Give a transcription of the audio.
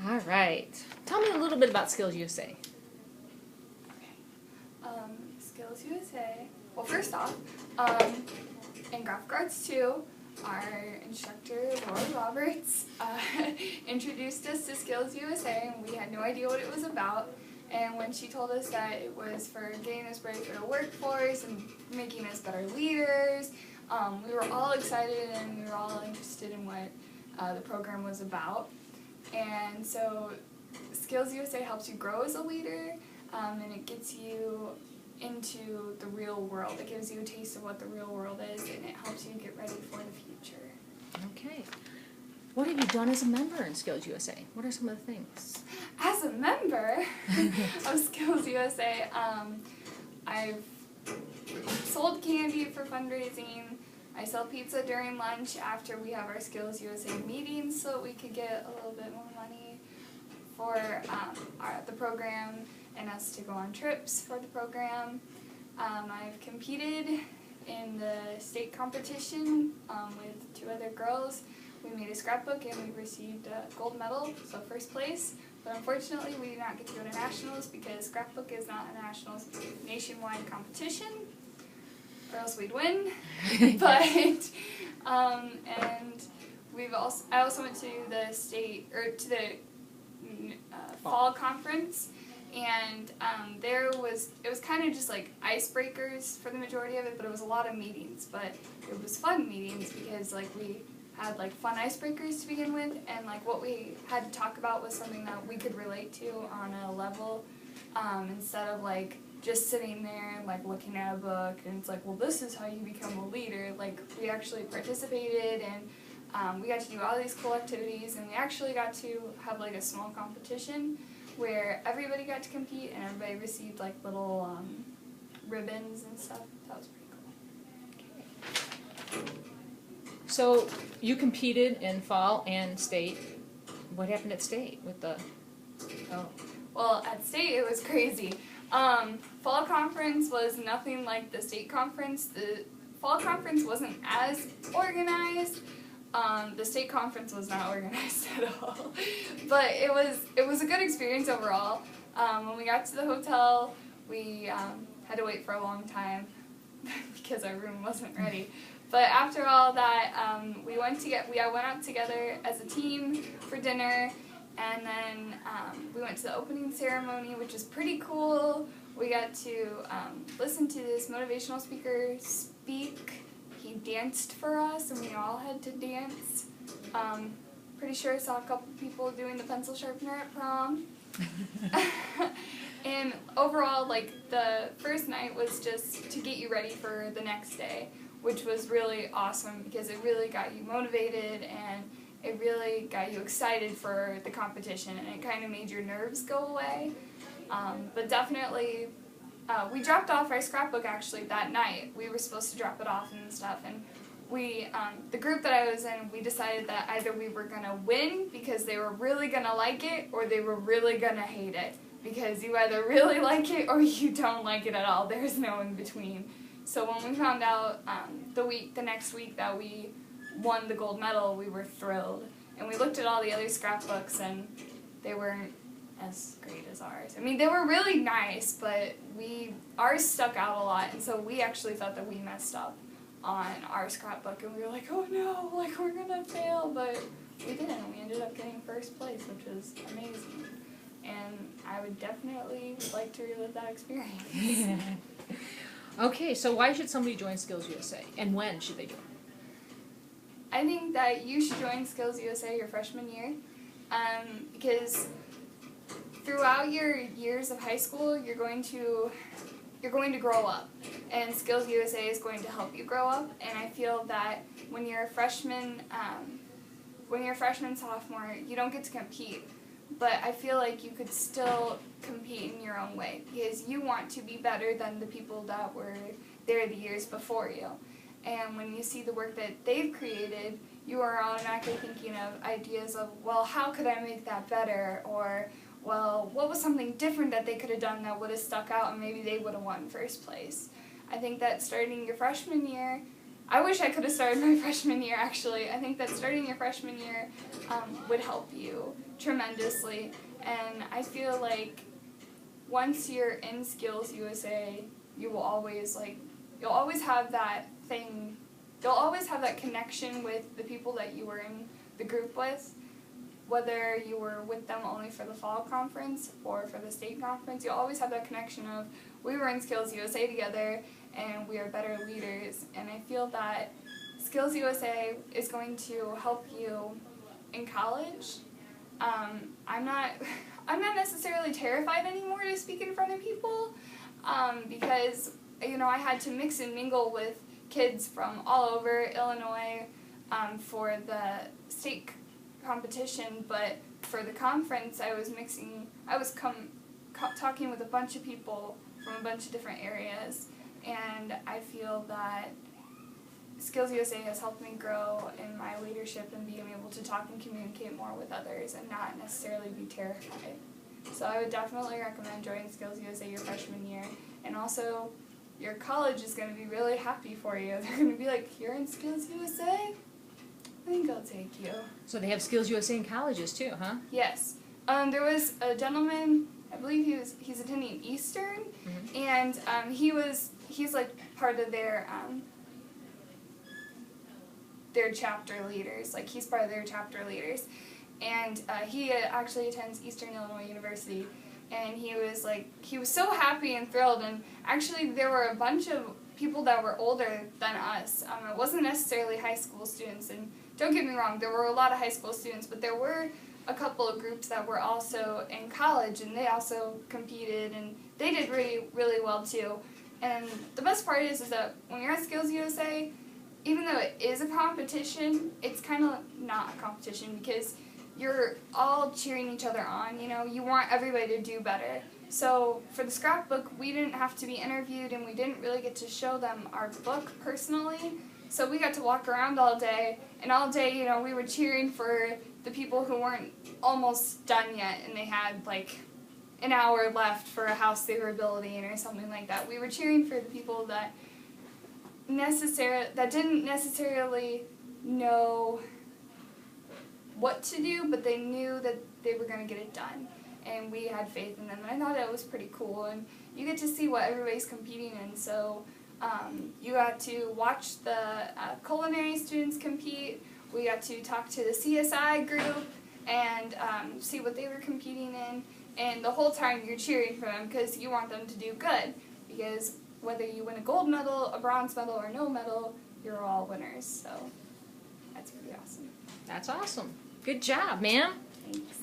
All right. Tell me a little bit about Skills USA. Skills USA. Well, first off, in Graphic Arts 2, our instructor, Laura Roberts, introduced us to Skills USA, and we had no idea what it was about. And when she told us that it was for getting us ready for the workforce and making us better leaders, we were all excited and we were all interested in what the program was about. And so Skills USA helps you grow as a leader, and it gets you into the real world. It gives you a taste of what the real world is, and it helps you get ready for the future. Okay. What have you done as a member in Skills USA? What are some of the things? As a member of Skills USA, I've sold candy for fundraising. I sell pizza during lunch after we have our Skills USA meetings so that we could get a little bit more money for the program and us to go on trips for the program. I've competed in the state competition with 2 other girls. We made a scrapbook and we received a gold medal, so first place. But unfortunately, we did not get to go to nationals because scrapbook is not a nationals nationwide competition, or else we'd win. But and I also went to the fall conference, and it was kind of just like icebreakers for the majority of it, but it was a lot of meetings. But it was fun meetings because we had fun icebreakers to begin with, and what we had to talk about was something that we could relate to on a level, instead of just sitting there and looking at a book and it's well, this is how you become a leader. We actually participated, and we got to do all these cool activities, and we actually got to have a small competition where everybody got to compete and everybody received little ribbons and stuff. That was pretty cool. Okay. So you competed in fall and state. What happened at state with the? Oh. Well, at state it was crazy. Fall conference was nothing like the state conference. The fall conference wasn't as organized. The state conference was not organized at all. But it was a good experience overall. When we got to the hotel, we had to wait for a long time because our room wasn't ready. But after all that, we went out together as a team for dinner, and then we went to the opening ceremony, which was pretty cool. We got to listen to this motivational speaker speak. He danced for us, and we all had to dance. Pretty sure I saw a couple people doing the pencil sharpener at prom. And overall, the first night was just to get you ready for the next day, which was really awesome because it really got you motivated and it really got you excited for the competition, and it kind of made your nerves go away. But definitely, we dropped off our scrapbook actually that night. We were supposed to drop it off and stuff, and we, the group that I was in, we decided that either we were going to win because they were really going to like it, or they were really going to hate it, because you either really like it or you don't like it at all. There's no in between. So when we found out the next week that we won the gold medal, we were thrilled. And we looked at all the other scrapbooks, and they weren't as great as ours. I mean, they were really nice, but ours stuck out a lot, and so we actually thought that we messed up on our scrapbook, and we were like, oh no, we're gonna fail, but we didn't. We ended up getting first place, which was amazing. And I would definitely like to relive that experience. Okay, so why should somebody join Skills USA, and when should they join? I think that you should join Skills USA your freshman year, because throughout your years of high school, you're going to grow up, and Skills USA is going to help you grow up. And I feel that when you're a freshman, sophomore, you don't get to compete. But I feel like you could still compete in your own way because you want to be better than the people that were there the years before you. And when you see the work that they've created, you are automatically thinking of ideas of, well, how could I make that better? Or, well, what was something different that they could have done that would have stuck out and maybe they would have won first place? I think that starting your freshman year, I wish I could have started my freshman year, actually. I think that starting your freshman year would help you tremendously. And I feel like once you're in Skills USA, you will always, you'll always have that thing, you'll always have that connection with the people that you were in the group with, whether you were with them only for the fall conference or for the state conference. You'll always have that connection of, we were in Skills USA together, and we are better leaders. And I feel that Skills USA is going to help you in college. I'm not necessarily terrified anymore to speak in front of people, because I had to mix and mingle with kids from all over Illinois for the state competition, but for the conference I was talking with a bunch of people from a bunch of different areas, and I feel that Skills USA has helped me grow in my leadership and being able to talk and communicate more with others and not necessarily be terrified. So I would definitely recommend joining Skills USA your freshman year. And also, your college is going to be really happy for you. They're going to be like, you're in Skills USA? I think I'll take you. So they have Skills USA in colleges too, huh? Yes. There was a gentleman, I believe he's attending Eastern, and he's like part of their chapter leaders. Like, he's part of their chapter leaders. And he actually attends Eastern Illinois University. And he was so happy and thrilled. And actually, there were a bunch of people that were older than us. It wasn't necessarily high school students. And don't get me wrong, there were a lot of high school students, but there were a couple of groups that were also in college, and they also competed, and they did really, really well too. And the best part is that when you're at Skills USA, even though it is a competition, it's kind of not a competition because you're all cheering each other on, you want everybody to do better. So for the scrapbook, we didn't have to be interviewed, and we didn't really get to show them our book personally. So we got to walk around all day, and all day, we were cheering for the people who weren't almost done yet, and they had like an hour left for a house they were building or something like that. We were cheering for the people that didn't necessarily know what to do, but they knew that they were going to get it done, and we had faith in them, and I thought it was pretty cool. And you get to see what everybody's competing in, so you got to watch the culinary students compete. We got to talk to the CSI group and see what they were competing in, and the whole time you're cheering for them because you want them to do good, because whether you win a gold medal, a bronze medal, or no medal, you're all winners. So that's pretty awesome. That's awesome. Good job, ma'am. Thanks.